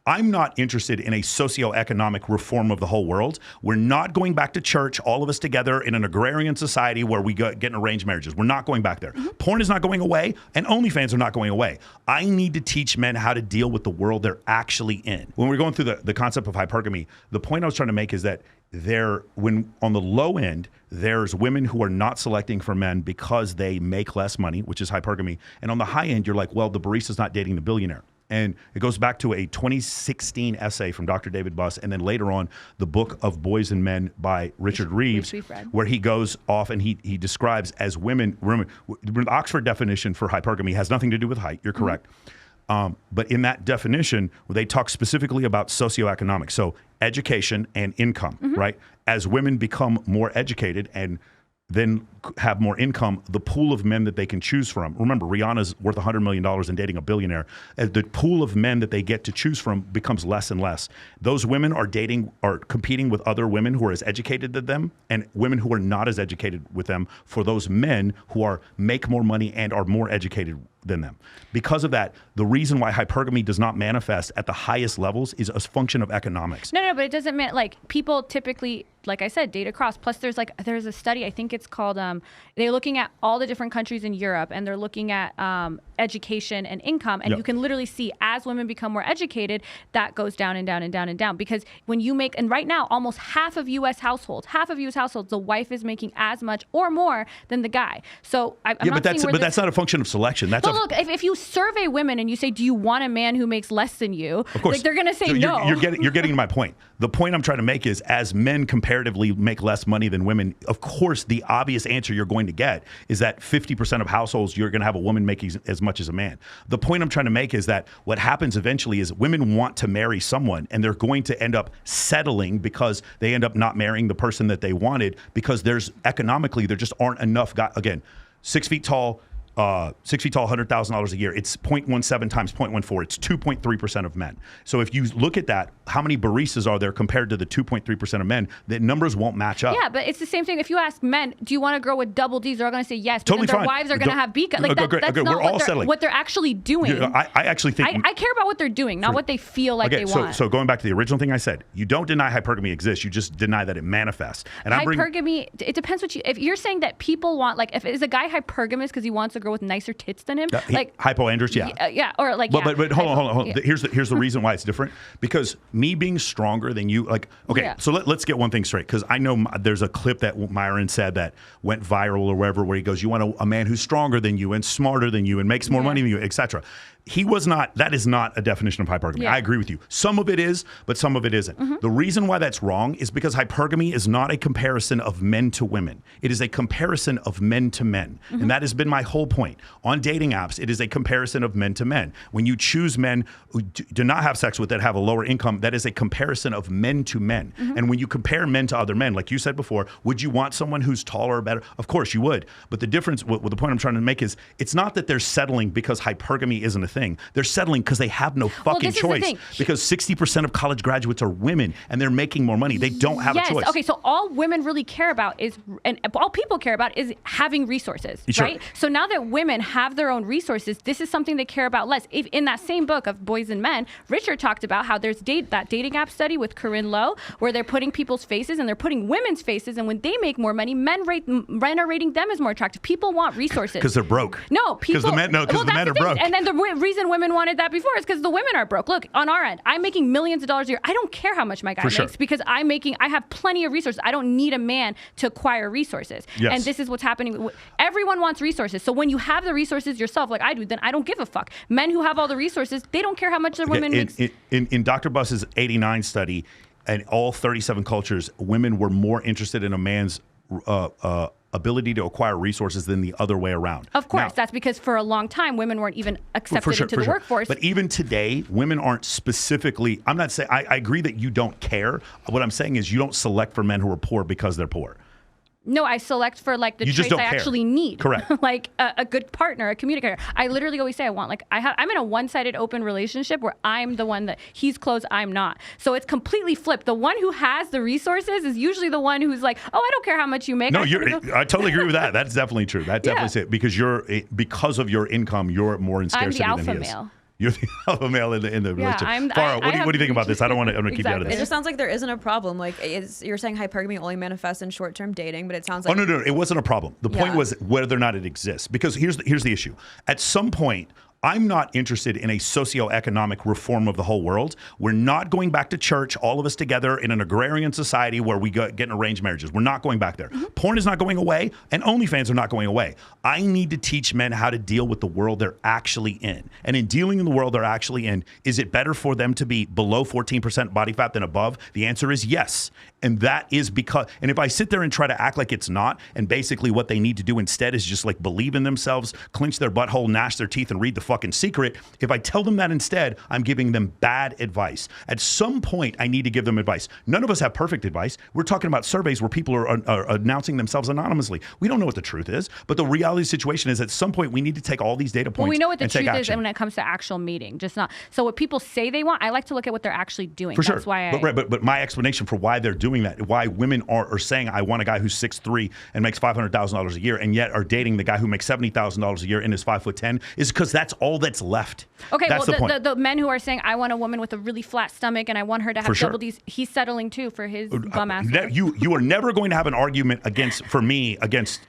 I'm not interested in a socioeconomic reform of the whole world. We're not going back to church, all of us together in an agrarian society where we get in arranged marriages. We're not going back there. Porn is not going away, and OnlyFans are not going away. I need to teach men how to deal with the world they're actually in. When we're going through the concept of hypergamy, the point I was trying to make is that when on the low end, there's women who are not selecting for men because they make less money, which is hypergamy. And on the high end, you're like, well, the barista's not dating the billionaire. And it goes back to a 2016 essay from Dr. David Buss, and then later on, the book of Boys and Men by Richard Reeves, where he goes off and he describes as women, the Oxford definition for hypergamy has nothing to do with height. You're correct. But in that definition, they talk specifically about socioeconomic, so education and income, right? As women become more educated and then have more income, the pool of men that they can choose from. Remember, Rihanna's worth $100 million and dating a billionaire. The pool of men that they get to choose from becomes less and less. Those women are competing with other women who are as educated as them and women who are not as educated with them for those men who make more money and are more educated than them. Because of that, the reason why hypergamy does not manifest at the highest levels is a function of economics. No, but it doesn't mean, like, people typically, like I said, date across. Plus there's a study, I think it's called, they're looking at all the different countries in Europe, and they're looking at education and income, and you can literally see as women become more educated, that goes down and down and down and down. Because when you make, and right now, almost half of U.S. households, the wife is making as much or more than the guy. So that's not a function of selection. That's look, if you survey women and you say, do you want a man who makes less than you? Of course. Like, they're going to say no. no. You're getting my point. The point I'm trying to make is, as men comparatively make less money than women, of course, the obvious answer you're going to get is that 50% of households, you're going to have a woman making as much as a man. The point I'm trying to make is that what happens eventually is women want to marry someone, and they're going to end up settling because they end up not marrying the person that they wanted, because economically, there just aren't enough guys. Again, 6 feet tall, $100,000 a year. It's 0.17 times 0.14. It's 2.3% of men. So if you look at that, how many baristas are there compared to the 2.3% of men? The numbers won't match up. Yeah, but it's the same thing. If you ask men, do you want to grow with double Ds? They're all going to say yes. Totally because fine. Their wives are going to have B. Like that's not what they're actually doing. I actually think I care about what they're doing, not what they feel like they want. So going back to the original thing I said, you don't deny hypergamy exists. You just deny that it manifests. And hypergamy, it depends if you're saying that people want, like, if is a guy hypergamous because he wants to girl with nicer tits than him, like hypoandrous, or like, but hold on. Yeah. Here's the reason why it's different. Because me being stronger than you, like, okay, so let's get one thing straight. Because I know there's a clip that Myron said that went viral or wherever, where he goes, you want a man who's stronger than you and smarter than you and makes more money than you, etc. That is not a definition of hypergamy. Yeah. I agree with you. Some of it is, but some of it isn't. The reason why that's wrong is because hypergamy is not a comparison of men to women. It is a comparison of men to men. And that has been my whole point. On dating apps, it is a comparison of men to men. When you choose men who do not have sex with that have a lower income, that is a comparison of men to men. And when you compare men to other men, like you said before, would you want someone who's taller or better? Of course you would. But the difference, the point I'm trying to make is, it's not that they're settling because hypergamy isn't a thing. They're settling because they have no fucking choice. Because 60% of college graduates are women, and they're making more money. They don't have a choice. Okay, so all women really care about is, and all people care about is having resources, right? So now that women have their own resources, this is something they care about less. If in that same book of Boys and Men, Richard talked about how there's that dating app study with Corinne Lowe, where they're putting people's faces and they're putting women's faces, and when they make more money, men are rating them as more attractive. People want resources because they're broke. No, people. Because the men are broke. And then the reason women wanted that before is because the women are broke. Look, on our end, I'm making millions of dollars a year. I don't care how much my guy makes because I have plenty of resources. I don't need a man to acquire resources. Yes. And this is what's happening. Everyone wants resources. So when you have the resources yourself, like I do, then I don't give a fuck. Men who have all the resources, they don't care how much their women makes. In Dr. Buss's 89 study, and all 37 cultures, women were more interested in a man's ability to acquire resources than the other way around. Of course, that's because for a long time, women weren't even accepted into the workforce. But even today, women aren't specifically, I'm not saying, I agree that you don't care. What I'm saying is you don't select for men who are poor because they're poor. No, I select for like the traits I actually need. Correct. Like a good partner, a communicator. I literally always say I'm in a one-sided open relationship where I'm the one that he's close, I'm not. So it's completely flipped. The one who has the resources is usually the one who's like, oh, I don't care how much you make. No, I totally agree with that. That's definitely true. That's definitely it. Because because of your income, you're more in scarcity than he is. I'm the alpha male. You're the alpha male in the relationship. Farah, what do you think about this? I don't want to keep you out of this. It just sounds like there isn't a problem. Like you're saying hypergamy only manifests in short-term dating, but it sounds like no, it wasn't a problem. The point was whether or not it exists. Because here's the issue. At some point, I'm not interested in a socioeconomic reform of the whole world. We're not going back to church, all of us together in an agrarian society where we get in arranged marriages. We're not going back there. Porn is not going away, and OnlyFans are not going away. I need to teach men how to deal with the world they're actually in. And in dealing in the world they're actually in, is it better for them to be below 14% body fat than above? The answer is yes. And that is because, and if I sit there and try to act like it's not, and basically what they need to do instead is just like believe in themselves, clench their butthole, gnash their teeth, and read the fucking secret. If I tell them that instead, I'm giving them bad advice. At some point, I need to give them advice. None of us have perfect advice. We're talking about surveys where people are announcing themselves anonymously. We don't know what the truth is, but the reality of the situation is at some point we need to take all these data points. Well, we know what the and truth take is action. when it comes to actual meeting, just not. So what people say they want, I like to look at what they're actually doing. For sure. That's why But my explanation for why they're doing that, why women are saying, I want a guy who's 6'3" and makes $500,000 a year, and yet are dating the guy who makes $70,000 a year and is 5'10", is because that's all that's left. Okay, that's well, the men who are saying, I want a woman with a really flat stomach and I want her to have double D's, he's settling too for his bum ass. You are never going to have an argument against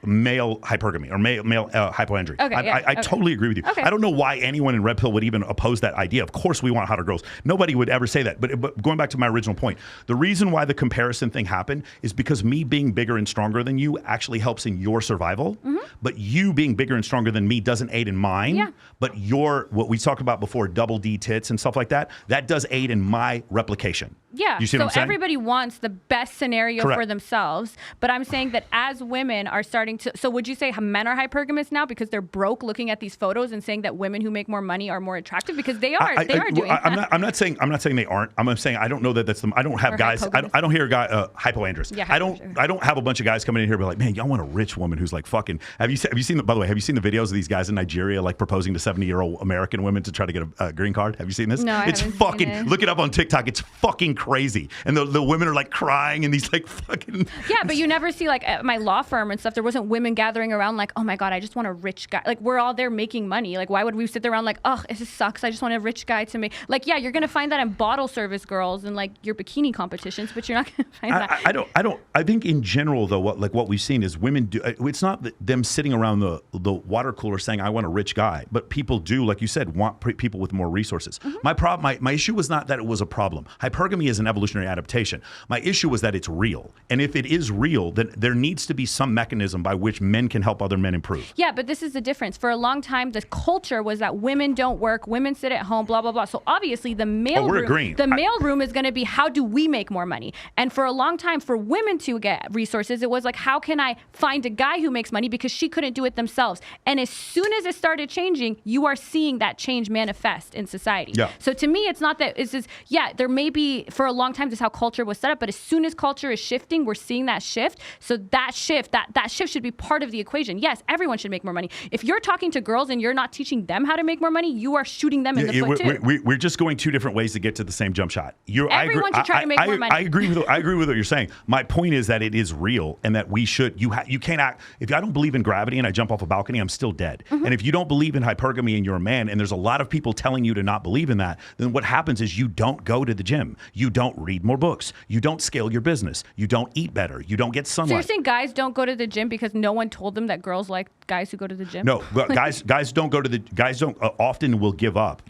male hypergamy or male hypoandry. Okay, I totally agree with you. Okay. I don't know why anyone in Red Pill would even oppose that idea. Of course we want hotter girls. Nobody would ever say that. But going back to my original point, the reason why the comparison thing happened is because me being bigger and stronger than you actually helps in your survival. But you being bigger and stronger than me doesn't aid in mine. Yeah. But what we talked about before, double D tits and stuff like that, that does aid in my replication. Yeah, you see so what I'm saying? Everybody wants the best scenario for themselves, but I'm saying that as women are starting to, so would you say men are hypergamous now because they're broke looking at these photos and saying that women who make more money are more attractive? Because they are doing that. I'm not saying they aren't. I'm saying I don't know that that's them. I don't have guys. I don't hear a guy hypoandrous. Yeah, I don't have a bunch of guys coming in here and be like, man, y'all want a rich woman who's like fucking. Have you seen by the way, have you seen the videos of these guys in Nigeria like proposing to 70-year-old American women to try to get a green card? Have you seen this? No, it's fucking. Seen it. Look it up on TikTok. It's fucking crazy. And the women are like crying and these like fucking. Yeah, but you never see like at my law firm and stuff. There wasn't women gathering around like, oh my god, I just want a rich guy. Like we're all there making money. Like why would we sit there around like, oh, it just sucks. I just want a rich guy to make. Like yeah, you're gonna find that in bottle service girls and like your bikini competitions, but you're not gonna find that. I don't. I think in general though, what we've seen is women do. It's not them sitting around the water cooler saying I want a rich guy, but people do, like you said, want people with more resources. My issue was not that it was a problem. Hypergamy is an evolutionary adaptation. My issue was that it's real. And if it is real, then there needs to be some mechanism by which men can help other men improve. Yeah, but this is the difference. For a long time, the culture was that women don't work, women sit at home, blah, blah, blah. So obviously the male room is going to be how do we make more money? And for a long time, for women to get resources, it was like, how can I find a guy who makes money because she couldn't do it themselves? And as soon as it started changing, you are seeing that change manifest in society. Yeah. So to me, it's not that, it's just, yeah, there may be, for a long time, this is how culture was set up, but as soon as culture is shifting, we're seeing that shift. So that shift should be part of the equation. Yes, everyone should make more money. If you're talking to girls and you're not teaching them how to make more money, you are shooting them in the foot too. We're just going two different ways to get to the same jump shot. Everyone should try to make more money. I agree with what you're saying. My point is that it is real and that we should, you can't act, if I don't believe in gravity and I jump off a balcony, I'm still dead. And if you don't believe in hypergamy and you're a man and there's a lot of people telling you to not believe in that, then what happens is you don't go to the gym. You don't read more books. You don't scale your business. You don't eat better. You don't get sunlight. So you're saying guys don't go to the gym because no one told them that girls like guys who go to the gym? No, guys don't often will give up.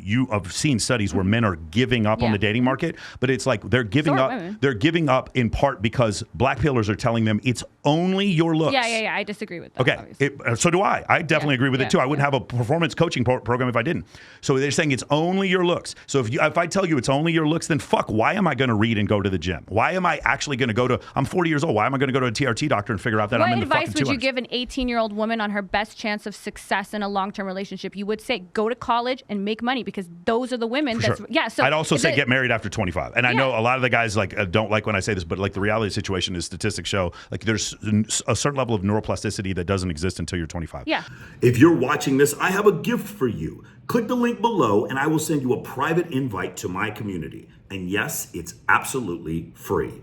You have seen studies where men are giving up on the dating market, but it's like they're giving up. Women. They're giving up in part because black pillars are telling them it's only your looks. Yeah. I disagree with that. Okay, so do I. I definitely agree with it too. I wouldn't have a performance coaching program if I didn't. So they're saying it's only your looks. So if I tell you it's only your looks, then fuck. Why am I going to read and go to the gym? Why am I actually going to go to? I'm 40 years old. Why am I going to go to a TRT doctor and figure out that I'm in the fucking 200s? What advice would you give an 18-year-old woman on her best chance of success in a long-term relationship? You would say go to college and make money because those are the women. Sure. So I'd also say get married after 25. And I know a lot of the guys don't like when I say this, but like the reality situation is statistics show like there's a certain level of neuroplasticity that doesn't exist until you're 25. Yeah. If you're watching this, I have a gift for you. Click the link below and I will send you a private invite to my community. And yes, it's absolutely free.